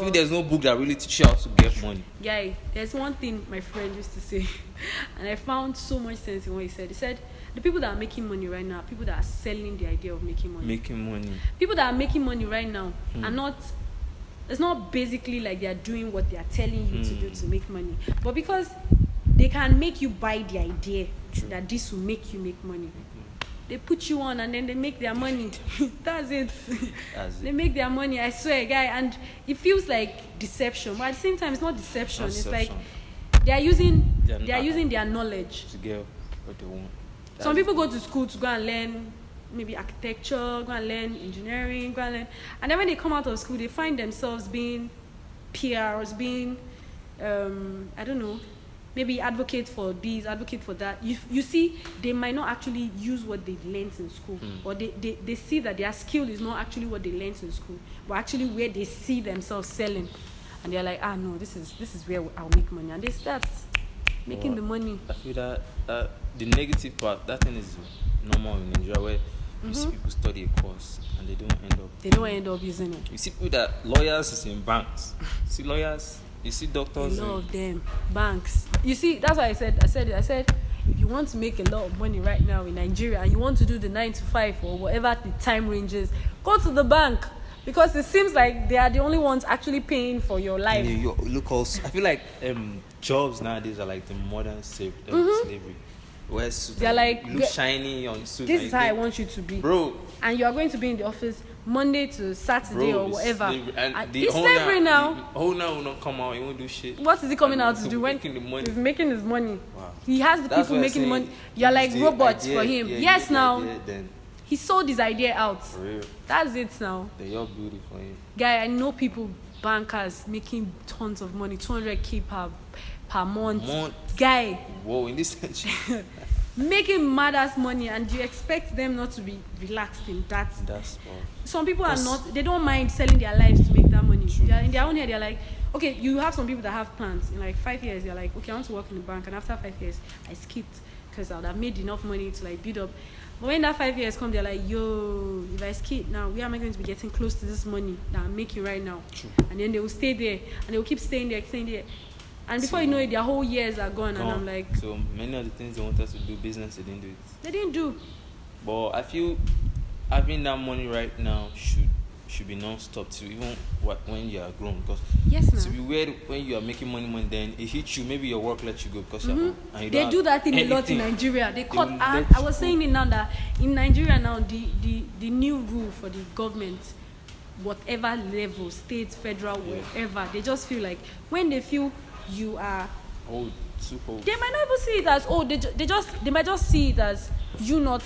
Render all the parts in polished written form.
feel there's no book that really teaches you how to get money. Guy, there's one thing my friend used to say, and I found so much sense in what he said. He said, the people that are making money right now, people that are selling the idea of making money. Making money. People that are making money right now are not, it's not basically like they are doing what they are telling you to do to make money. But because they can make you buy the idea that this will make you make money. They put you on and then they make their money. That's it. They make their money, I swear, guy. And it feels like deception. But at the same time, it's not deception. It's like they are using their knowledge to get what they want. Some people go to school to go and learn maybe architecture, go and learn engineering, go and learn. And then when they come out of school, they find themselves being PRs, being, I don't know, maybe advocate for this, advocate for that. You see, they might not actually use what they learned in school. Or they see that their skill is not actually what they learned in school, but actually where they see themselves selling. And they're like, no, this is where I'll make money. And they start making the money. I feel that the negative part, that thing is normal in Nigeria, where you see people study a course and they don't end up using it. You see people that lawyers is in banks. See lawyers, you see doctors. A lot of them, banks. You see, that's why I said, if you want to make a lot of money right now in Nigeria and you want to do the 9 to 5 or whatever the time range is, go to the bank. Because it seems like they are the only ones actually paying for your life. Look also, I feel like jobs nowadays are like the modern slavery. Where they're like, you look shiny on suit. This is how I want you to be, bro. And you are going to be in the office Monday to Saturday or whatever. It's slavery now. The owner will not come out. He won't do shit. What is he coming out to do when he's making his money? Wow. He has the people making the money. You're like robots for him. Yes, now. He sold his idea out. For real. That's it now. They're your beauty for him. Guy, I know people, bankers, making tons of money, 200k per month. Guy. Whoa, in this country. Making mad ass money, and you expect them not to be relaxed in that. Some people are not, they don't mind selling their lives to make that money. They're in their own head, they're like, okay, you have some people that have plans. In like 5 years, they're like, okay, I want to work in the bank, and after 5 years, I skipped because I would have made enough money to like build up. But when that 5 years come, they're like, yo, if I skip now, where am I going to be getting close to this money that I'm making right now? True. And then they will stay there, and they will keep staying there. And before you know it, their whole years are gone. And I'm like... So many of the things they wanted to do, business, they didn't do it. They didn't do. But I feel having that money right now should be non-stop too, even when you are grown. Because yes, to be weird when you are making money, then it hits you. Maybe your work lets you go because you're home. And you they do that thing a lot in Nigeria. I was saying it now that in Nigeria now, the new rule for the government, whatever level, state, federal, wherever, they just feel like when they feel you are old, too old, they might not even see it as old. They might just see it as you're not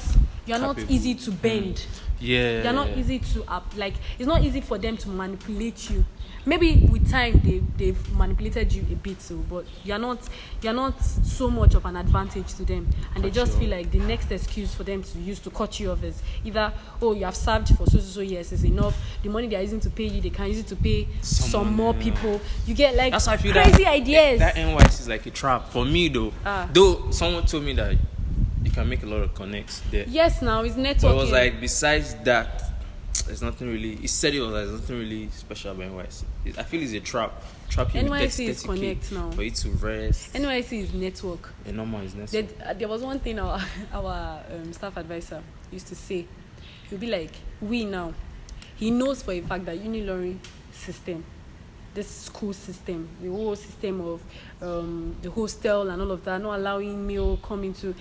easy to bend. You're not easy to like, it's not easy for them to manipulate you. Maybe with time they've manipulated you a bit, so but you're not so much of an advantage to them, and they just feel like the next excuse for them to use to cut you off is either, oh, you have served for so years is enough. The money they are using to pay you, they can use it to pay some more people. You get like that's why I feel crazy ideas. That NYC is like a trap for me though. Though someone told me that you can make a lot of connects there. Yes, now it's networking. But it was like besides that, there's nothing really. He said it was like, there's nothing really special about NYC. I feel it's a trap. NYC is connect now. For you to rest. NYC is network. The normal is network. There was one thing our staff advisor used to say. He'll be like, we now. He knows for a fact that Unilorry system, this school system, the whole system of the hostel and all of that, not allowing meal come into,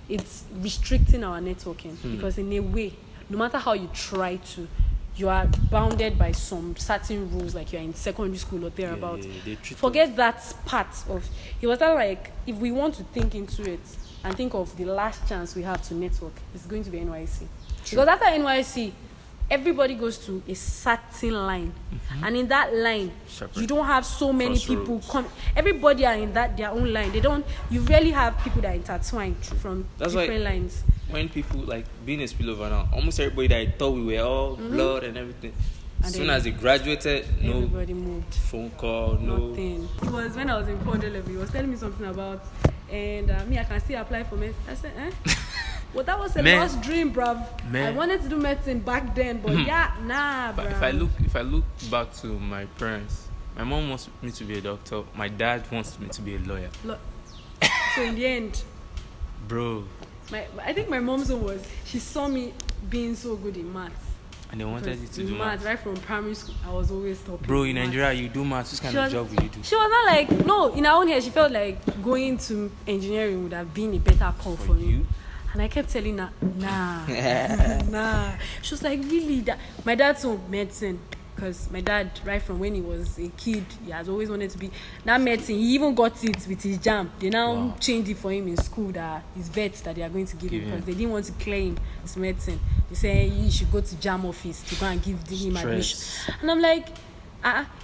it's restricting our networking because in a way, no matter how you try to, you are bounded by some certain rules, like you're in secondary school or thereabouts. Forget that part of. It was like, if we want to think into it and think of the last chance we have to network, it's going to be NYC. True. Because after NYC, everybody goes to a certain line, and in that line, you don't have so many people come. Everybody are in their own line. You rarely have people that intertwine from different lines. When people like being a spillover now, almost everybody that I thought we were all blood and everything. As soon as they graduated, everybody moved. Phone call, nothing. It was when I was in 400 level. He was telling me something about, and me, I can still apply for medicine. I said, well, that was a lost dream, bruv. I wanted to do medicine back then, but nah, bruv. But if I look back to my parents, My mom wants me to be a doctor. My dad wants me to be a lawyer. So in the end, bro, I think my mom's one was, she saw me being so good in maths. and they wanted you to do maths. Right from primary school, I was always top. Bro, in Nigeria, you do maths. What kind of job will you do? She was not like, no, in her own head, she felt like going to engineering would have been a better call for me. You? And I kept telling her, nah, nah. She was like, really? That my dad's on medicine. Because my dad, right from when he was a kid, he has always wanted to be that medicine. He even got it with his jam. They now changed it for him in school, that his vets that they are going to give him, because they didn't want to claim his medicine. They say you should go to jam office to go and give him admission. And I'm like,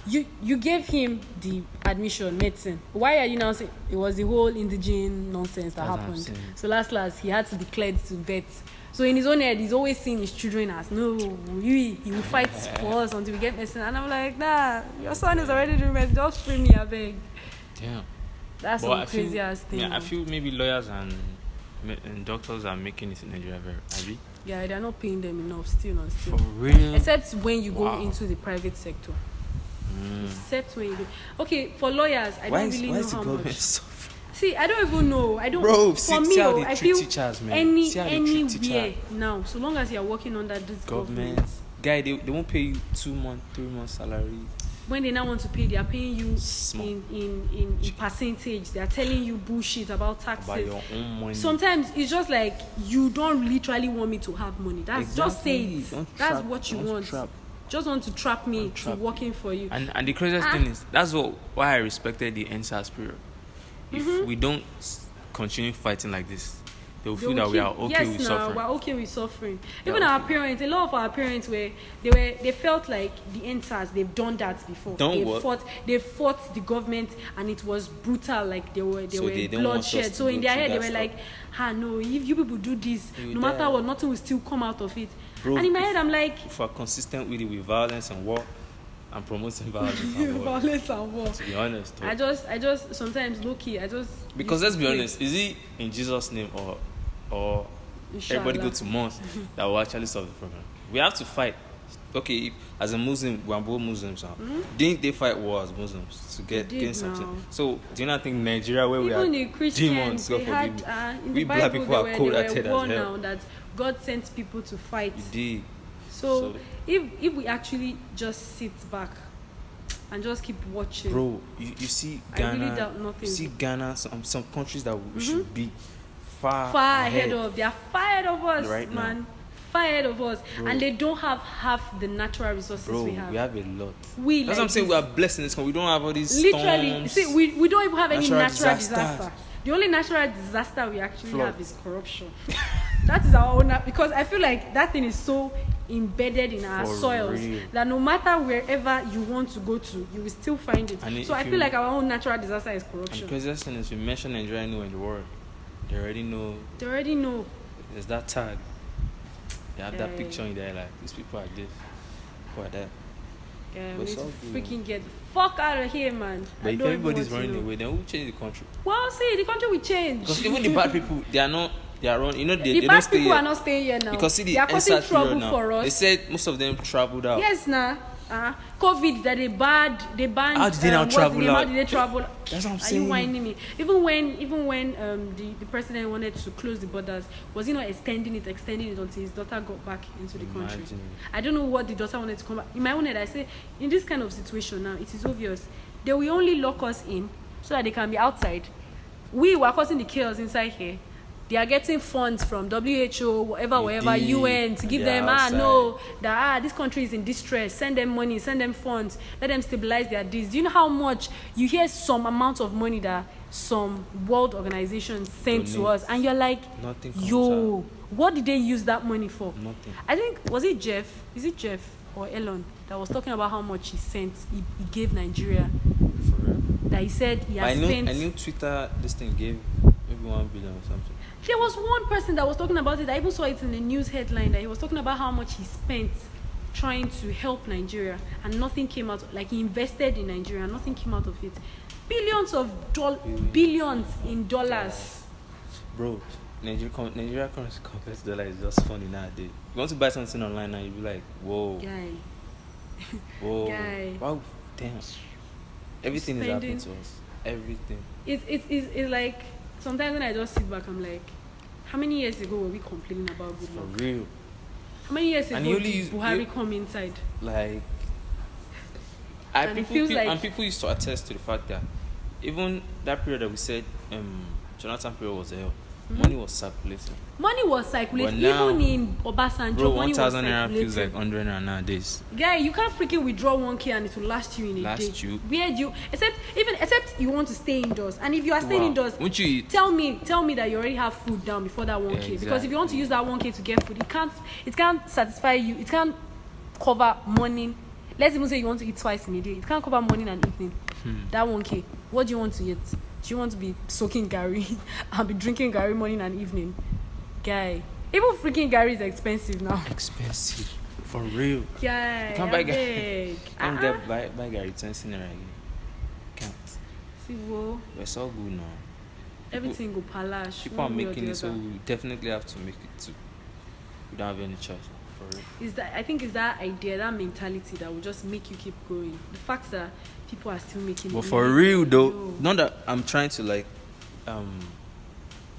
you gave him the admission medicine. Why are you now saying it was the whole indigene nonsense that happened? So last he had to declare to vets. So in his own head, he's always seeing his children as, no, he will fight for us until we get medicine. And I'm like, nah, your son is already doing medicine. Just free me, I beg. Damn. That's some crazy ass thing. Yeah, I feel maybe lawyers and doctors are making it in Nigeria very heavy. Yeah, they're not paying them enough, still. For real? Except when you go into the private sector. Except when you go. Okay, for lawyers, I don't really know how much. See, I don't even know. I don't. Bro, for me, I feel teachers, man. Anywhere now, so long as you are working under this government. Guy, they won't pay you 2 months, 3 months salary. When they now want to pay, they are paying you in percentage. They are telling you bullshit about taxes. About your own money. Sometimes it's just like, you don't literally want me to have money. That's just say it. That's what you want. Just want to trap me to working for you. And the craziest thing is, that's why I respected the NSAS period. If we don't continue fighting like this, they'll feel that we are okay with suffering. We're okay with suffering. Even our parents, a lot of our parents they felt like the NSAS, they've done that before. They fought the government, and it was brutal, like they were bloodshed. So in their head they were like, no, if you people do this, no matter what, nothing will still come out of it. Bro, and in my head I'm like, if we're consistent with it, with violence and war, I'm promoting violence and war. To be honest, I just sometimes low key. Because let's be honest, is it in Jesus' name or everybody go to mosque that will actually solve the problem? We have to fight. Okay, as a Muslim, we're both Muslims now. Didn't they fight war as Muslims to gain something? So do you not think Nigeria, where even we are demons, God forgive me, we black people are cold-hearted as hell. That God sent people to fight. Indeed. So if we actually just sit back and just keep watching, bro, you see Ghana, I really doubt nothing. You see Ghana, some countries that we should be far ahead of. They are far ahead of us, right man. Now. Far ahead of us, bro. And they don't have half the natural resources we have. We have a lot. That's like what I'm saying. We are blessed in this country. We don't have all these literally storms. See, we don't even have any natural disaster. The only natural disaster we actually have is corruption. That is our own, because I feel like that thing is so embedded in our soils that no matter wherever you want to go to, you will still find it. So I feel like our own natural disaster is corruption. And the craziest thing is, we mention Nigeria anywhere in the world, they already know. There's that tag. They have that picture in there, like, these people are this, people are that. Yeah, we need to freaking get the fuck out of here, man. But if everybody's running away, then we'll change the country. Well, see, the country will change. Because even the bad people, they are wrong. You know, they bad don't stay people here. Are not staying here now. Because see, they are causing trouble now. For us. They said most of them traveled out. Yes, COVID that they banned. How did they now travel out? How did they travel? That's what I'm saying. Are you whining me? Even when the president wanted to close the borders, was he not extending it until his daughter got back into the country? I don't know what the daughter wanted to come back. In my own head, I say, in this kind of situation now, it is obvious they will only lock us in so that they can be outside. We were causing the chaos inside here. They are getting funds from WHO, whatever, UN, to give them, this country is in distress. Send them money, send them funds, let them stabilize their deeds. Do you know how much you hear some amount of money that some world organizations sent to us? And you're like, what did they use that money for? Nothing. I think, is it Jeff or Elon that was talking about how much he gave Nigeria? For real? That he said he has spent. I knew Twitter, this thing gave maybe 1 billion or something. There was one person that was talking about it. I even saw it in the news headline that he was talking about how much he spent trying to help Nigeria, and nothing came out. Like, he invested in Nigeria, and nothing came out of it. Billions in dollars. Bro, Nigeria currency compared to dollar is just funny nowadays. You want to buy something online now, you'll be like, whoa. Guy. Whoa. Guy. Wow, damn. Everything is happening to us. Everything. It's like sometimes when I just sit back, I'm like, how many years ago were we complaining about good luck? For real. How many years ago And did Buhari come inside? Like, people used to attest to the fact that even that period that we said Jonathan period was hell, money was circulating. Money was circulating. Now, even in Obasanjo, bro, money was 1,000 naira circulating. feels like 100 naira nowadays. Guy, you can't freaking withdraw 1K and it will last you in a day. You. Where do you except you want to stay indoors? And if you are staying indoors, won't you eat? Tell me that you already have food down before that 1K. Yeah, exactly. Because if you want to use that 1K to get food, it can't satisfy you. It can't cover morning. Let's even say you want to eat twice in a day. It can't cover morning and evening. That 1K. What do you want to eat? Do you want to be soaking Gary and be drinking Gary morning and evening? Guy, even freaking Gary is expensive now. Expensive. For real. Guy, You can't buy Gary. Can't get buy Gary 10 naira again. Can't. See, whoa. We're so good now. Everything go palash. People are making it, so we definitely have to make it too. We don't have any choice. For real. I think it's that idea, that mentality that will just make you keep going. The fact that people are still making But for real though, not that I'm trying to like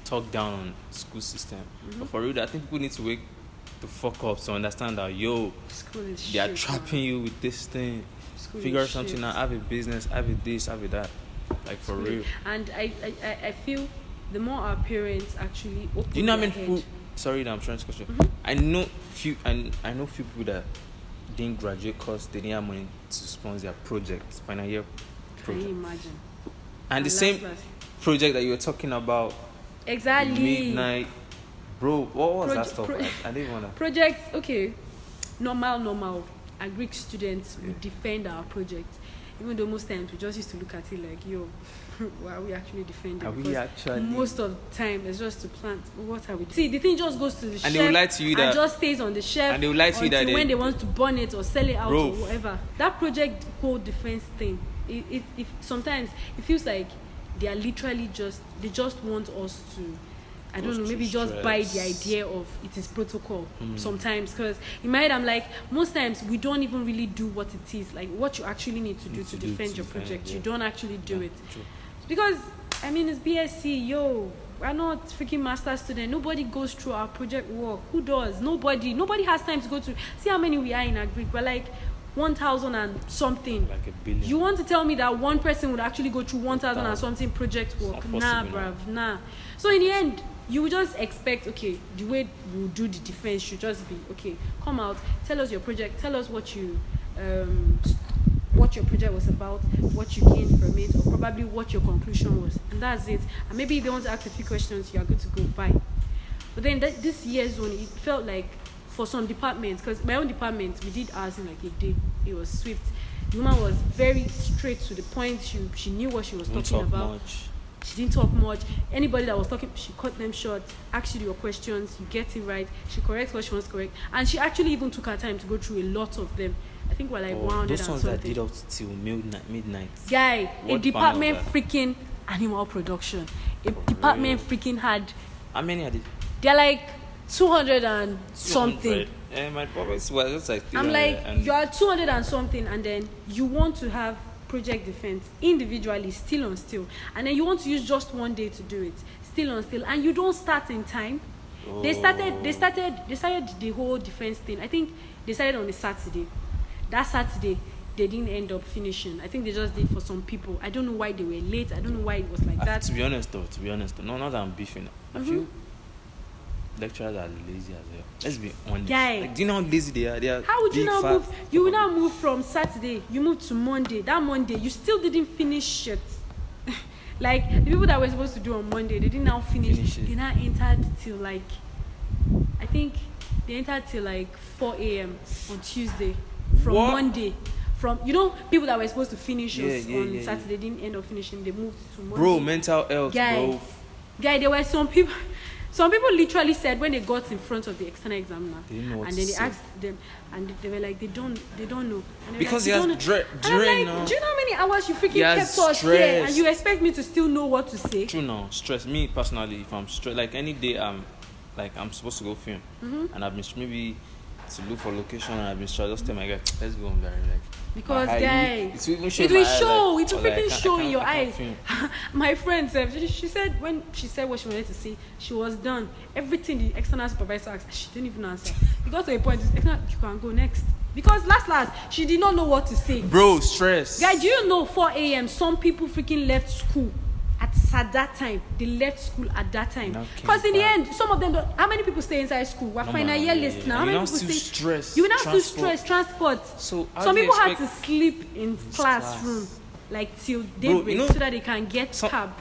talk down on school system. But for real, I think people need to wake the fuck up to understand that they are trapping you with this thing. Figure something out, have a business, have a this, have a that. Like for real. And I feel the more our parents actually open you know their how many people, head. sorry that I'm trying to question. I know few people that didn't graduate because they didn't have money to sponsor their projects, final year project. Can you imagine? And the same project that you were talking about, exactly, midnight, bro. What was that stuff? I didn't wanna. Projects, okay, normal. A Greek students we defend our project, even though most times we just used to look at it like, yo, why are we actually defending? Are we actually? Most of the time it's just to plant. What are we doing? See, the thing just goes to the shelf and they will lie to you that and just stays on the shelf. And they will lie to you that when they want to burn it or sell it out bro. or whatever. That project whole defense thing. It sometimes it feels like they are literally they just want us to, I don't know, maybe just buy the idea of it is protocol sometimes. Because in my head I'm like, most times we don't even really do what it is, like what you actually need to do to defend your project. You don't actually do it. True. Because I mean it's BSc, yo, we're not freaking master student. Nobody goes through our project work. Who does? Nobody has time to go to see how many we are in Agric. We're like 1,000 and something. Like a billion. You want to tell me that one person would actually go through 1,000 and something project work? Nah, bruv, nah. So in the end, you would just expect, okay, the way we'll do the defense should just be, okay, come out, tell us your project, tell us what your project was about, what you gained from it, or probably what your conclusion was, and that's it. And maybe if they want to ask a few questions, you are good to go. Bye. But then this year's one, it felt like for some departments, because my own department, we did ours in like a day. It was swift. The woman was very straight to the point. She knew what she was talking about. Much. She didn't talk much. Anybody that was talking, she cut them short, asked you your questions, you get it right. She corrects what she wants to correct. And she actually even took her time to go through a lot of them. I think we're like 100 those and ones something. that did up till midnight. Guy, what a department freaking animal production. A department freaking had... How many are they? They're like 200 and something. And my promise was just like... I'm like, you are 200 and something, and then you want to have project defense individually, still on still, and then you want to use just one day to do it, still on still, and you don't start in time. They started the whole defense thing. I think they started on a Saturday. That Saturday they didn't end up finishing. I think they just did for some people. I don't know why they were late. I don't know why it was like that. To be honest though, no, not that I'm beefing. I feel lecturers are lazy as well. Let's be honest. Guy. Like, do you know how lazy they are? They are. How would you now fat, move? You will now move from Saturday. You move to Monday. That Monday, you still didn't finish shit. Like the people that were supposed to do on Monday, they didn't now finish it. They now entered till like, I think they entered till like 4 a.m. on Tuesday. From Monday. From people that were supposed to finish on Saturday didn't end up finishing. They moved to Monday. Bro, mental health, bro. Guy, there were some people. Some people literally said when they got in front of the external examiner, they didn't know what and then they asked them, and they were like, they don't know. And because like, he has drain now. Do you know how many hours you freaking kept us here, and you expect me to still know what to say? True now, stress. Me personally, if I'm stressed, like any day I'm supposed to go film, and I've been maybe to look for location, and I've been sure. Just tell my guy, let's go on there. Like, because my eye, guy, it will even show it in my will eye, show. like, It will or like, freaking show in your I eyes. can't film. My friend said she said when she said what she wanted to see, she was done. Everything the external supervisor asked, she didn't even answer. It got to a point. You can go next. Because last, she did not know what to say. Bro, stress. Guy, do you know 4 a.m. some people freaking left school at that time? They left school at that time. Because in the end, some of them don't. How many people stay inside school? We're final year list now. How many people stay? Stress. You will now still stress transport. So some people had to sleep in classroom like till daybreak so that they can get cab.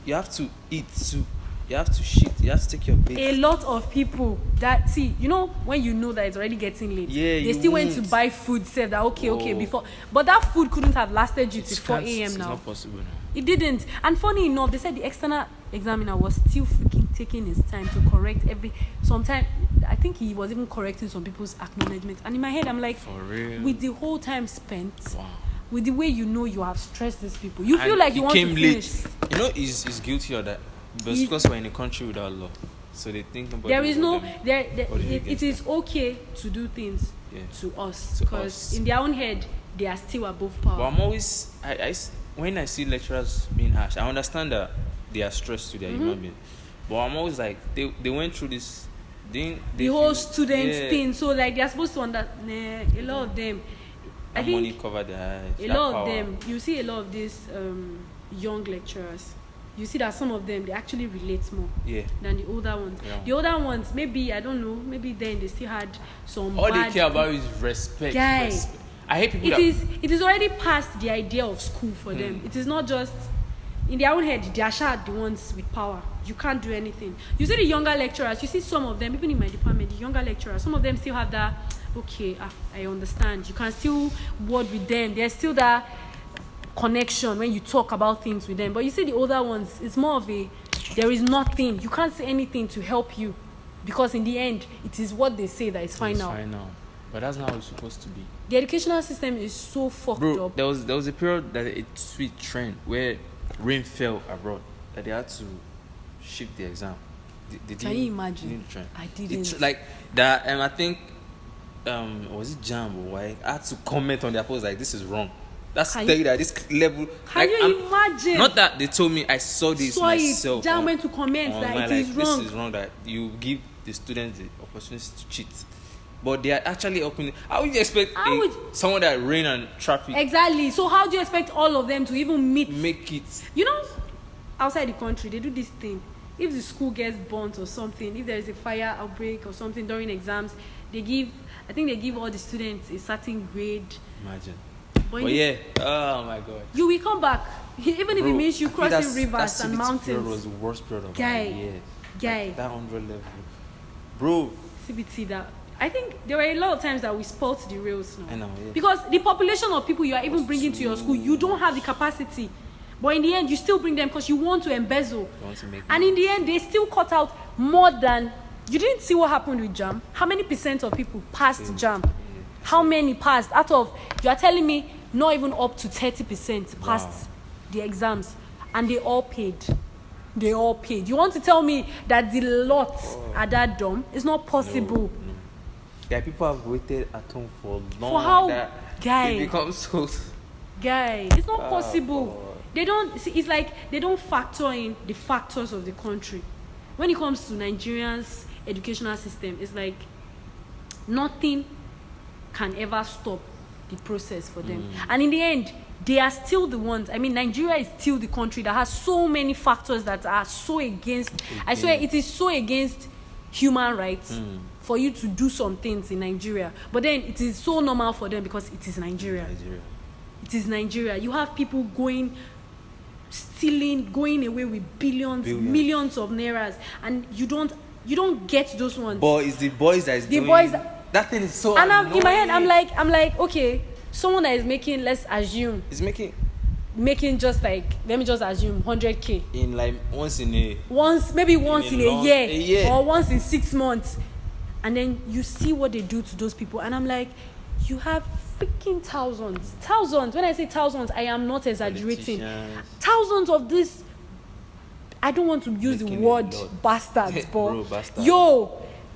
You have to eat too. You have to shit. You have to take your bath. A lot of people that see, when you know that it's already getting late, they still went to buy food. Said that okay before, but that food couldn't have lasted you till 4 a.m. now. It's not possible now. It didn't. And funny enough, they said the external examiner was still freaking taking his time to correct sometimes I think he was even correcting some people's acknowledgements. And in my head, I'm like, for real? With the whole time spent, wow. With the way you have stressed these people, you feel like you want to finish. He's guilty of that. But it's because we're in a country without law. So they think nobody. There is no it is okay to do things to us. Because in their own head they are still above power. But I'm always when I see lecturers being harsh, I understand that they are stressed to their human being. But I'm always like they went through this the whole student thing. So like they're supposed to understand a lot of them. I think money cover their eyes. A lot of them, you see a lot of these young lecturers. You see that some of them, they actually relate more than the older ones. Yeah. The older ones, maybe, I don't know, maybe then they still had some all they care about is respect. Guys, I hate people it is already past the idea of school for them. It is not just, in their own head, they are the ones with power. You can't do anything. You see the younger lecturers, you see some of them, even in my department, the younger lecturers, some of them still have that, I understand. You can still word with them. There's still that connection when you talk about things with them. But you see the older ones, it's more of there is nothing. You can't say anything to help you because in the end, it is what they say that is final. But that's not how it's supposed to be. The educational system is so fucked up. There was a period that it switched trend where rain fell abroad that they had to shift the exam. Can you imagine? I didn't. Like that, and I think was it Jam or why I had to comment on their post like this is wrong. That's tell you that this level. Can you imagine? Not that they told me, I saw this myself. Jam went to comment that it is wrong. This is wrong that you give the students the opportunity to cheat. But they are actually opening. How would you expect someone that rain and traffic? Exactly. So how do you expect all of them to even make it? Outside the country, they do this thing. If the school gets burnt or something, if there is a fire outbreak or something during exams, they give all the students a certain grade. Imagine. But oh my God. You will come back, even if it means you crossing rivers and mountains. That was the worst period of my year. Like that 100 level, bro. CBT that. I think there were a lot of times that we spoilt the rails now. I know, because the population of people you are even bringing to your school, you don't have the capacity. But in the end, you still bring them because you want to embezzle. You want to make and in the end, they still cut out more than... You didn't see what happened with JAM? How many % of people passed JAM? How many passed? Out of... You are telling me not even up to 30% passed the exams. And they all paid. They all paid. You want to tell me that the lots are that dumb? It's not possible. No. Yeah, people have waited at home for long. For how? Guy. It becomes so... Guy, it's not possible. They don't... See, it's like they don't factor in the factors of the country. When it comes to Nigerians' educational system, it's like nothing can ever stop the process for them. And in the end, they are still the ones. I mean, Nigeria is still the country that has so many factors that are so against... I swear, it is so against human rights for you to do some things in Nigeria. But then it is so normal for them because it is Nigeria. It is Nigeria. You have people stealing, going away with billions, millions of nairas, and you don't get those ones. But it's the boys that is the doing... boys. That thing is so and annoying. In my head, I'm like, okay, someone that is making, let's assume, is making just like, let me just assume 100K in like once in a year or once in 6 months, and then you see what they do to those people, and I'm like, you have freaking thousands. When I say thousands, I am not exaggerating. Thousands of this. I don't want to use the word bastards, but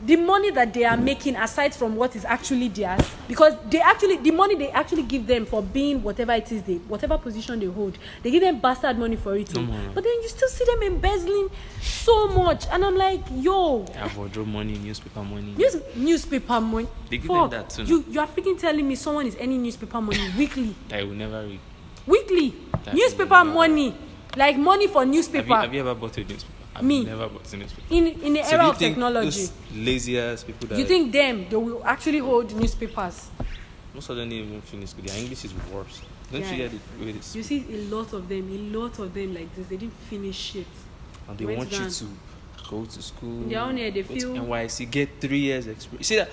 the money that they are making, aside from what is actually theirs, because the money they actually give them for being whatever it is, whatever position they hold, they give them bastard money for it. But then you still see them embezzling so much, and I'm like, yo, wardrobe money, newspaper money. Newspaper money. They give them that too. You are freaking telling me someone is earning newspaper money weekly? I will never read. Weekly newspaper money, like money for newspaper. Have you ever bought a newspaper? I've never bought a newspaper. In the era of technology, lazy ass people that you think they will actually hold newspapers? Most of them didn't even finish school. Their English is worse. Don't you get it? You see a lot of them like this. They didn't finish shit. And they want you to go to school. Their own year, they feel NYC, get 3 years experience. See that?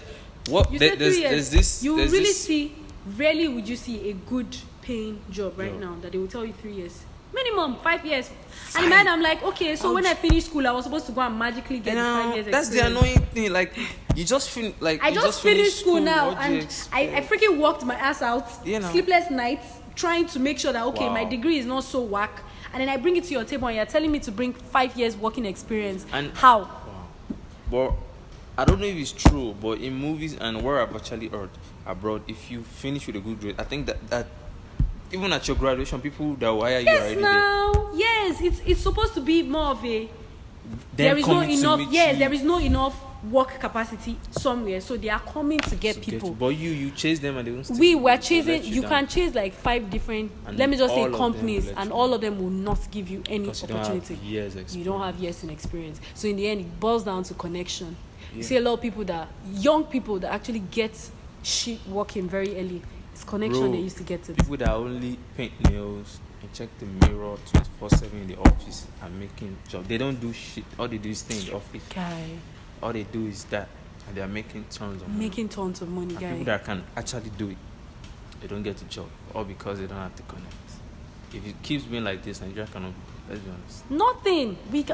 What? You said 3 years. There's this. You really see. Rarely would you see a good paying job right now that they will tell you 3 years. Minimum 5 years. And then I'm like, okay, so when I finish school, I was supposed to go and magically get the 5 years experience. That's the annoying thing. Like, you just feel like I just finished school now, and I freaking worked my ass out, sleepless nights, trying to make sure that my degree is not so whack. And then I bring it to your table, and you're telling me to bring 5 years working experience. And how? Wow. But I don't know if it's true, but in movies and where I've actually heard abroad, if you finish with a good grade, I think that even at your graduation, people that will hire you are already there. Yes, it's supposed to be more of a there is no enough work capacity somewhere, so they are coming to get people. But you chase them and they won't. We were chasing. You can chase like 5 different, let me just say, companies, and all of them will not give you any opportunity. You don't have years in experience. So in the end, it boils down to connection. You see a lot of young people that actually get shit working very early. It's connection they used to get it. People that only paint nails and check the mirror 24/7 in the office and making job. They don't do shit. All they do is stay in the office. All they do is that, and they are making tons of money. Guy. People that can actually do it, they don't get a job, all because they don't have to connect. If it keeps being like this, Nigeria cannot. Let's be honest. Nothing. We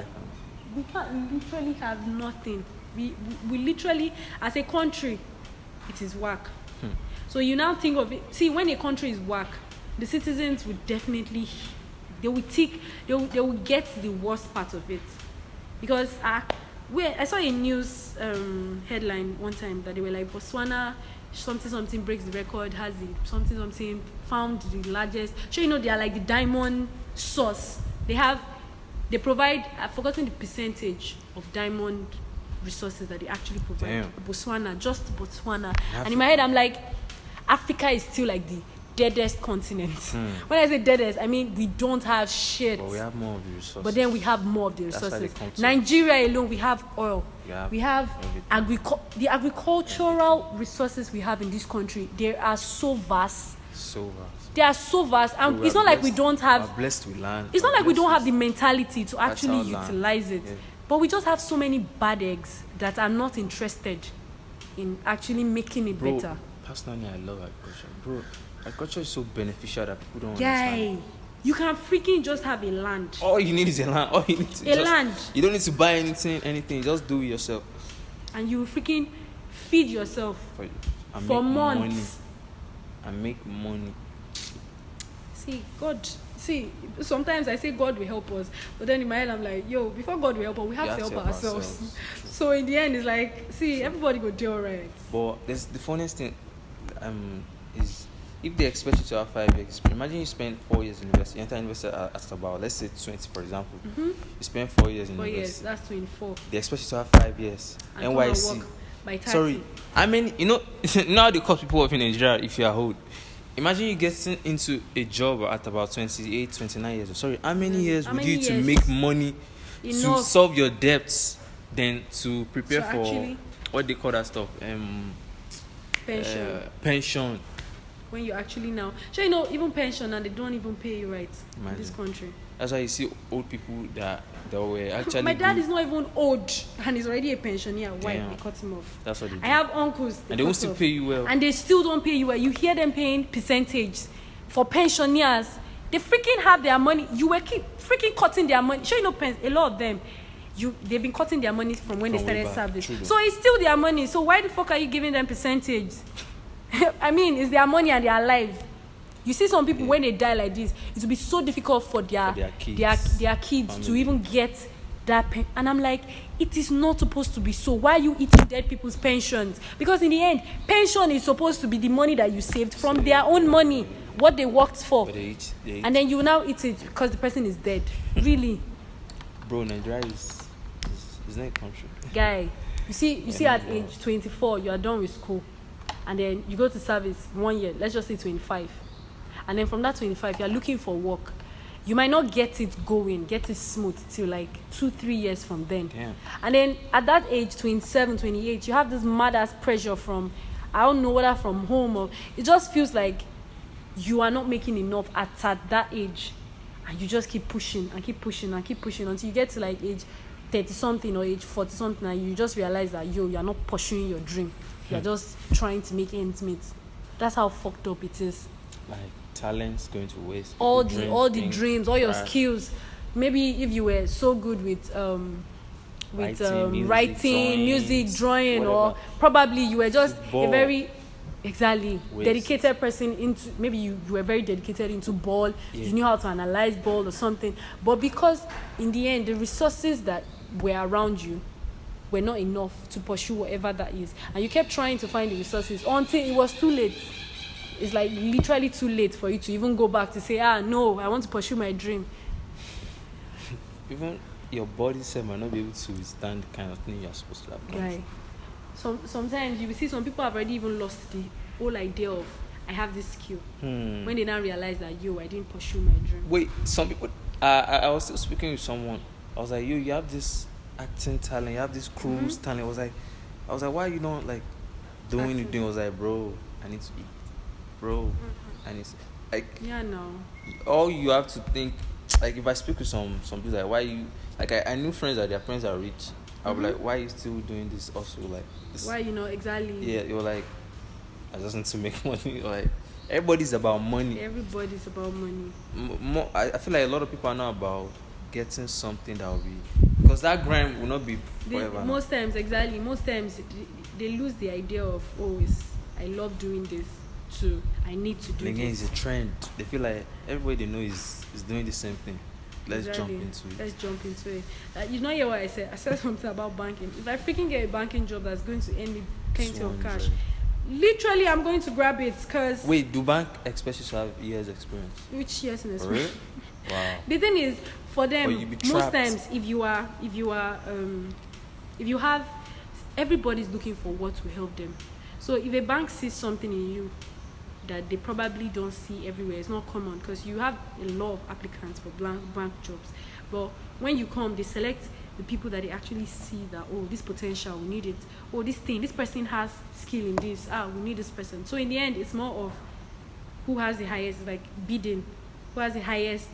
literally have nothing. We literally, as a country, it is whack. So you now think of it. See, when a country is whack, the citizens will definitely, they will get the worst part of it, because I saw a news headline one time that they were like, Botswana something breaks the record, has the something found the largest. They are like the diamond source. They provide, I've forgotten the percentage of diamond resources that they actually provide. Botswana, just Botswana. And in my head, I'm like, Africa is still like the deadest continent. When I say deadest, I mean we don't have shit. But we have more of the resources. But then we have more of the resources. Nigeria alone, we have oil. We have the agricultural resources we have in this country. They are so vast. They are so vast, and it's not like we don't have. We're blessed with land. It's not like we don't have the mentality to actually utilize it. But we just have so many bad eggs that are not interested in actually making it better. Personally, I love agriculture. Bro, agriculture is so beneficial that people don't understand. You can freaking just have a land. All you need is a land. All you need to land. You don't need to buy anything. Just do it yourself. And you freaking feed yourself for months. And make money. See, sometimes I say God will help us, but then in my head I'm like, before God will help us, we have to help ourselves. So in the end, it's like, everybody go do alright. But the funniest thing is, if they expect you to have 5 years, imagine you spend 4 years in university. You enter university at about, let's say 20, for example. You spend 4 years in university. 4 years, that's 24. They expect you to have 5 years. And NYC. By 30. Sorry, I mean, now they cut people off in Nigeria if you are old. Imagine you getting into a job at about 28, 29 years. Sorry, how many years would you to make money to solve your debts, then to prepare for what they call that stuff? Pension. When you actually now, even pension, and they don't even pay you right in this country. That's why you see old people that were actually. My dad is not even old, and he's already a pensioner. Why they cut him off? That's what they do. I have uncles, and they won't still pay you well. And they still don't pay you well. You hear them paying percentage for pensioners. They freaking have their money. You were freaking cutting their money. A lot of them, they've been cutting their money from when they started service. So it's still their money. So why the fuck are you giving them percentage? I mean, it's their money and their life. You see some people when they die like this, it will be so difficult for their kids to even get and I'm like, it is not supposed to be so. Why are you eating dead people's pensions? Because in the end, pension is supposed to be the money that you saved from their own money, what they worked for. But they eat. And then you now eat it because the person is dead. Really? Bro, Nigeria is not a country. Guy, you see at age 24, you are done with school. And then you go to service 1 year, let's just say 25. And then from that 25, you are looking for work. You might not get it going, get it smooth till like 2-3 years from then. Damn. And then at that age, 27, 28, you have this mad ass pressure from, I don't know whether from home or, it just feels like you are not making enough at that age. And you just keep pushing and keep pushing and keep pushing until you get to like age 30 something or age 40 something, and you just realize that you are not pursuing your dream. You are just trying to make ends meet. That's how fucked up it is. Like, talents going to waste. All the dreams, all your skills. Maybe if you were so good with writing, music, drawing, whatever. Or probably you were just a very dedicated person into, maybe you were very dedicated into ball. You knew how to analyze ball or something. But because in the end, the resources that were around you were not enough to pursue whatever that is, and you kept trying to find the resources until it was too late. It's like literally too late for you to even go back to say, no, I want to pursue my dream. Even your body self might not be able to withstand the kind of thing you're supposed to have done. Right. Sometimes you will see some people have already even lost the whole idea of, I have this skill. When they now realize that, I didn't pursue my dream. Wait, some people, I was still speaking with someone. I was like, you have this acting talent, you have this cruise talent. I was like, why are you not like doing anything? I was like, bro, I need to eat. Bro, and it's like, all you have to think, like, if I speak with some people, like, why you, like, I knew friends that their parents are rich. I'll be like, why are you still doing this also? Like, this, why, exactly? Yeah, you're like, I just need to make money. Like, everybody's about money. Everybody's about money. I feel like a lot of people are not about getting something that will be, because that grind will not be forever. Most times they lose the idea of, I love doing this. I need to do again, this. It's a trend. They feel like everybody they know is doing the same thing. Let's jump into it. You know what I said? I said something about banking. If I freaking get a banking job that's going to earn me plenty of cash, literally I'm going to grab it. Because wait, do bank expect you to have years experience? Which years in experience? Really? Wow. The thing is, for them, most times if you have, everybody's looking for what will help them. So if a bank sees something in you that they probably don't see everywhere, it's not common, because you have a lot of applicants for bank jobs. But when you come, they select the people that they actually see that, this potential, we need it. This person has skill in this. We need this person. So in the end, it's more of who has the highest, like bidding, who has the highest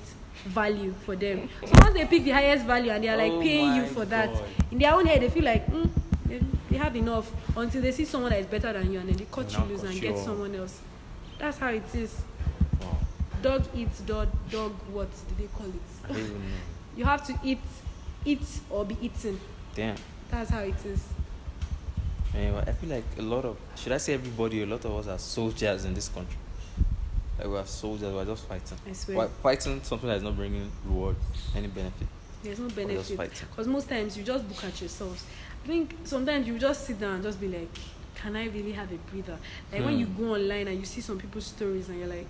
value for them. So once they pick the highest value and they are like paying you for that, in their own head, they feel like, they have enough, until they see someone that is better than you, and then they cut you loose and get someone else. That's how it is. Wow. Dog eats dog. What do they call it? I don't even know. You have to eat or be eaten. Damn. That's how it is. Anyway, I feel like a lot of us are soldiers in this country. Like, we are soldiers, we're just fighting. I swear. We're fighting something that is not bringing reward, any benefit. There's no benefit. Because most times you just look at yourselves. I think sometimes you just sit down and just be like, can I really have a breather? Like when you go online and you see some people's stories and you're like,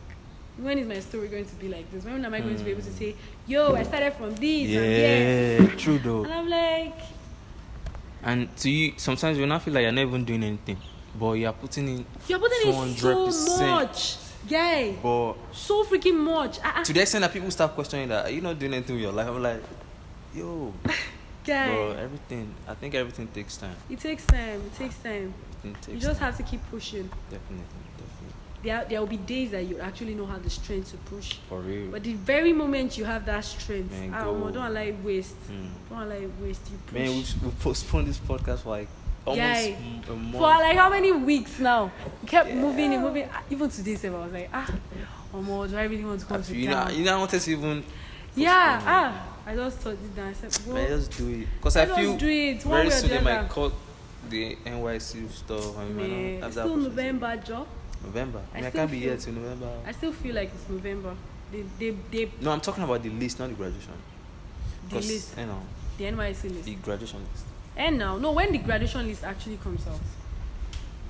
when is my story going to be like this? When am I going to be able to say, I started from this? Yeah, true though. And I'm like... And to you, sometimes you not feel like you're not even doing anything, but you're putting in 200%. So much. Guy. But so freaking much. To the extent that people start questioning that, are you not doing anything with your life? I'm like, Guy. Bro, I think everything takes time. It takes time. You just have to keep pushing. Definitely. There will be days that you actually know how the strength to push. For real. But the very moment you have that strength, don't allow it waste. Don't allow it waste. You push. Man, we've postponed this podcast for like almost a month. For like how many weeks now? We kept moving. Even today, I was like, do I really want to come to town? You know, I wanted to even. I just thought it down. I said, man, just do it. Because I feel very soon they might cut the NYC stuff. It's still November, Joe. November. I can't be here till November. I still feel like it's November. They No, I'm talking about the list, not the graduation. The list. The NYSC list. The graduation list. And now, no, when the graduation list actually comes out,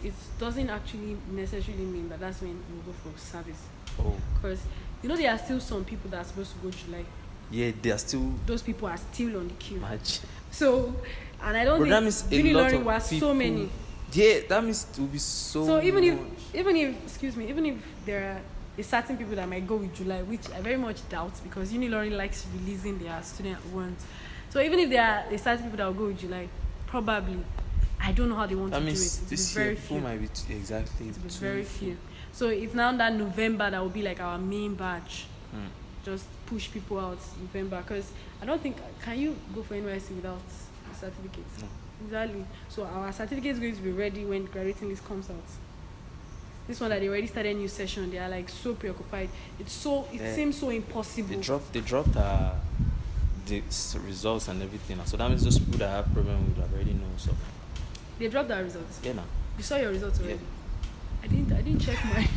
it doesn't actually necessarily mean that that's when you go for service. Oh. Because, there are still some people that are supposed to go July. Yeah, they are still. Those people are still on the queue. Match. So, and I don't But that think means a lot of was people, so many. Yeah, that means it will be so. So even much. if there are a certain people that might go with July, which I very much doubt because Unilorin likes releasing their student ones. So even if there are a certain people that will go with July, probably I don't know how they want that to do it. means It will be this very year few. people might be exactly. It will be very few. So it's now that November that will be like our main batch. Just push people out November because I don't think can you go for NYSC without a certificate? No. Exactly. So our certificate is going to be ready when graduating list comes out. This one that they already started a new session, they are like so preoccupied. It seems so impossible. They dropped the results and everything. So that means those people that have problem would already know. So they dropped our results. yeah, now You saw your results already. Yeah. I didn't check mine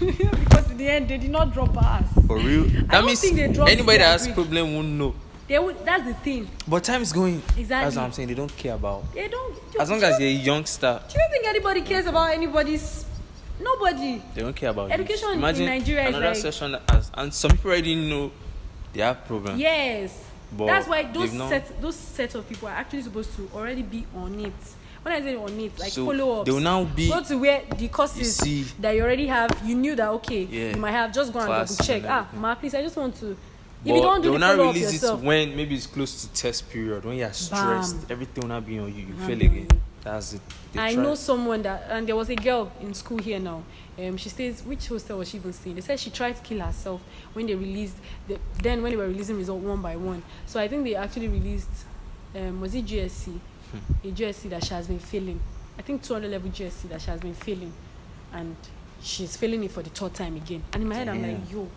because in the end they did not drop ours. for real. That means anybody that has problem won't know. That's the thing. But time is going. Exactly. That's what I'm saying. They don't care about. They don't. As long as you're a youngster, Do you think anybody cares about anybody's? Nobody. they don't care about Education you. in Imagine Nigeria is another like- session that has, and some people already know they have problems. Yes. But That's why those set of people are actually supposed to already be on it. When I say on it, like So follow up. they will now be. Go to where the courses see. that you already have. You knew that Yeah. you might have just gone and Class double check. and everything. Ma, please, I just want to. If But you don't they do will the not follow up release yourself, it when maybe it's close to test period, when you're stressed, everything will not be on you. You Not fail be on again. you. That's it. They I try. know someone and there was a girl in school here now. She stays. Which hostel was she even staying? They said she tried to kill herself when they released. Then when they were releasing results one by one. So I think they actually released. Was it GSC? A GSC that she has been failing. I think 200 level GSC that she has been failing, and she's failing it for the third time again. And in my head, I'm like, yo,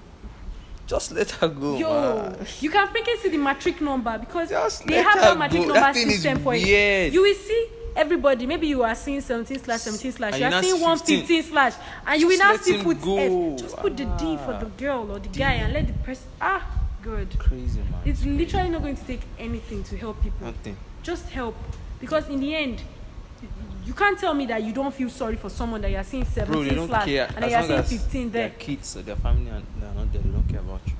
Just let her go. yo, Man. you can freaking see the matric number because Just they let have her that matric go. number That thing is system for it. weird. You will see everybody. Maybe you are seeing 17/17/, And you are you seeing now 115/, and you will Just now let still him put go. F. Just put the D for the girl or the guy and let the person. Good. Crazy, man. It's literally not going to take anything to help people. Nothing. Just help, because in the end, you can't tell me that you don't feel sorry for someone that you are seeing Bro, 17 they don't slash care. and then As you are long seeing as 15 their there. kids, their family, and they are not there, they don't care about you.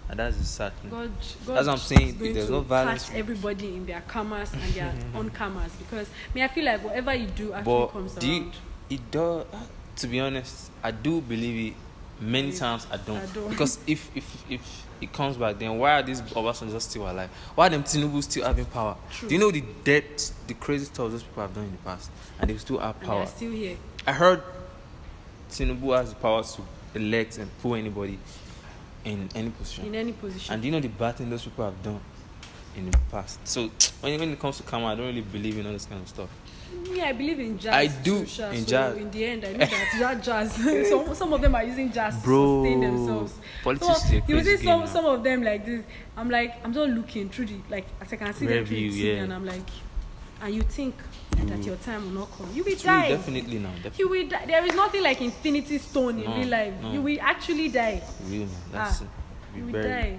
And that's the sad thing. God That's what I'm saying. is going If there's to no violence, catch everybody in their karmas and their own karmas, because I feel like whatever you do actually but comes do you, around. it does. To be honest, I do believe it. Many times I don't. Because if it comes back, then why are these Obasanjo still alive? Why are them Tinubu still having power? True. Do you know the crazy stuff those people have done in the past, and they still have And they power? are still here. I heard Tinubu has the power to elect and pull anybody in any position. In any position. And do you know the bad thing those people have done in the past? So when it comes to karma, I don't really believe in all this kind of stuff. Yeah, I believe in jazz. I do too, in so jazz. In the end, I know that jazz. some of them are using jazz to Bro, sustain themselves. politics is a you crazy see game now. some of them like this. I'm just looking through the as I can see them through the Review, TV, yeah. and I'm like, and you think that your time will not come. You will True, die. definitely now. Definitely. You will die. There is nothing like infinity stone in No, real life. no. You will actually die. Real man. That's it. You Be will buried. die.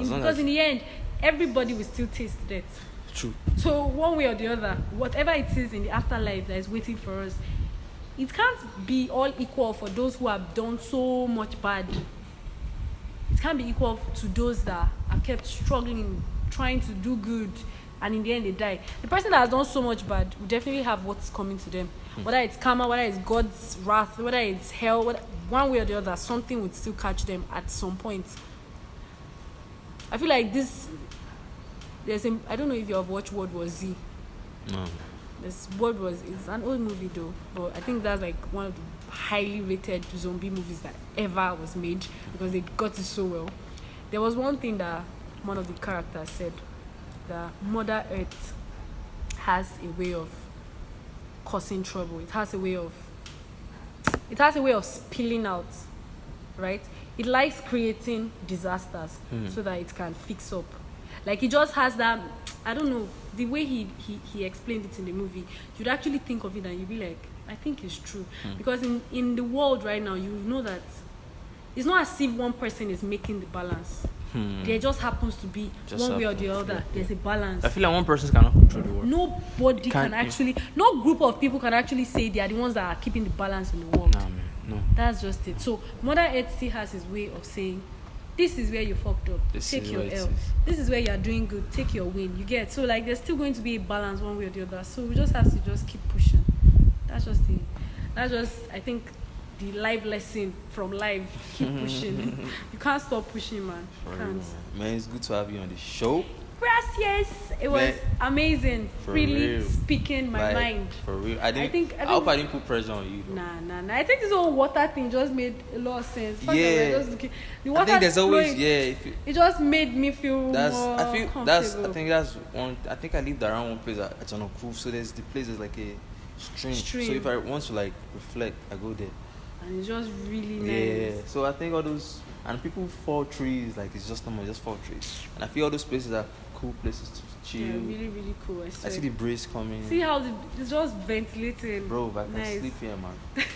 As long Because as- in the end, everybody will still taste death. True. So one way or the other, whatever it is in the afterlife that is waiting for us, it can't be all equal for those who have done so much bad. It can't be equal to those that have kept struggling, trying to do good, and in the end they die. The person that has done so much bad will definitely have what's coming to them. Whether it's karma, whether it's God's wrath, whether it's hell, one way or the other, something would still catch them at some point. I feel like I don't know if you have watched World War Z. No. It's an old movie though, but I think that's like one of the highly rated zombie movies that ever was made because they got it so well. There was one thing that one of the characters said, that Mother Earth has a way of causing trouble. It has a way of spilling out, right? It likes creating disasters so that it can fix up. Like it just has that, I don't know, the way he explained it in the movie, you'd actually think of it and you'd be like, I think it's true. Because in the world right now, you know that it's not as if one person is making the balance. There just happens to be one way or the other. There's a balance. I feel like one person cannot control the world. Nobody can actually, no group of people can actually say they are the ones that are keeping the balance in the world. Nah, man, no. That's just it. So Mother e.t.c has his way of saying, this is where you fucked up. Take your L. This is where you are doing good. Take your win. You get? So like there's still going to be a balance one way or the other. So we just have to just keep pushing. That's just I think the life lesson from life. Keep pushing. You can't stop pushing, man. Man, it's good to have you on the show. Gracias. It was amazing. Freely speaking my mind. For real. I hope I didn't put pressure on you. Nah. I think this whole water thing just made a lot of sense. Yeah. The water I think there's always flowing, it just made me feel more comfortable. I think I lived around one place at John Cruz, so there's the place is like a stream. So if I want to like reflect, I go there. And it's just really nice. Yeah. So I think all those and people fall trees, like it's just normal, just fall trees. And I feel all those places are cool places to chill. Yeah, really, really cool. I see the breeze coming. See how it's just ventilating. Bro, I can sleep here, man.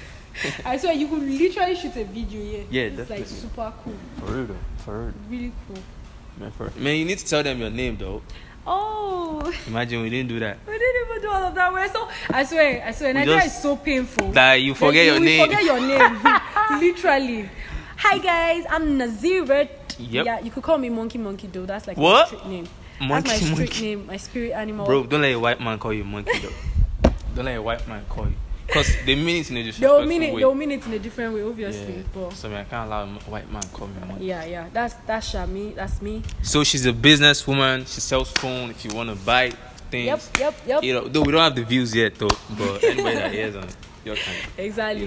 I swear you could literally shoot a video here. Yeah, it's definitely. Like super cool. For real though. For real. Really cool. Man, you need to tell them your name though. Oh. Imagine we didn't do that. We didn't even do all of that. We're so I swear, Nigeria is so painful. That you forget your name. You forget your name. Literally. Hi guys, I'm Nazyrat. Yep. Yeah, you could call me Monkey though. That's like what? my street name. Monkey, that's my street name, my spirit animal. Bro, don't let a white man call you Monkey though. Don't let a white man call you. Because they mean it in a disrespectful way. They'll mean it in a different way, obviously. Yeah. But so I can't allow a white man call me Monkey. Yeah. That's Shami. That's me. So she's a businesswoman. She sells phone if you want to buy things. Yep. You know, though we don't have the views yet though. But anybody that hears on your kind. Exactly.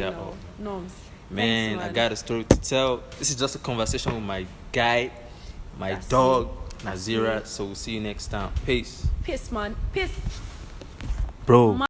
Norms. Man, I got a story to tell. This is just a conversation with my guy, my dog, Nazyrat. So we'll see you next time. Peace. Peace, man. Peace. Bro.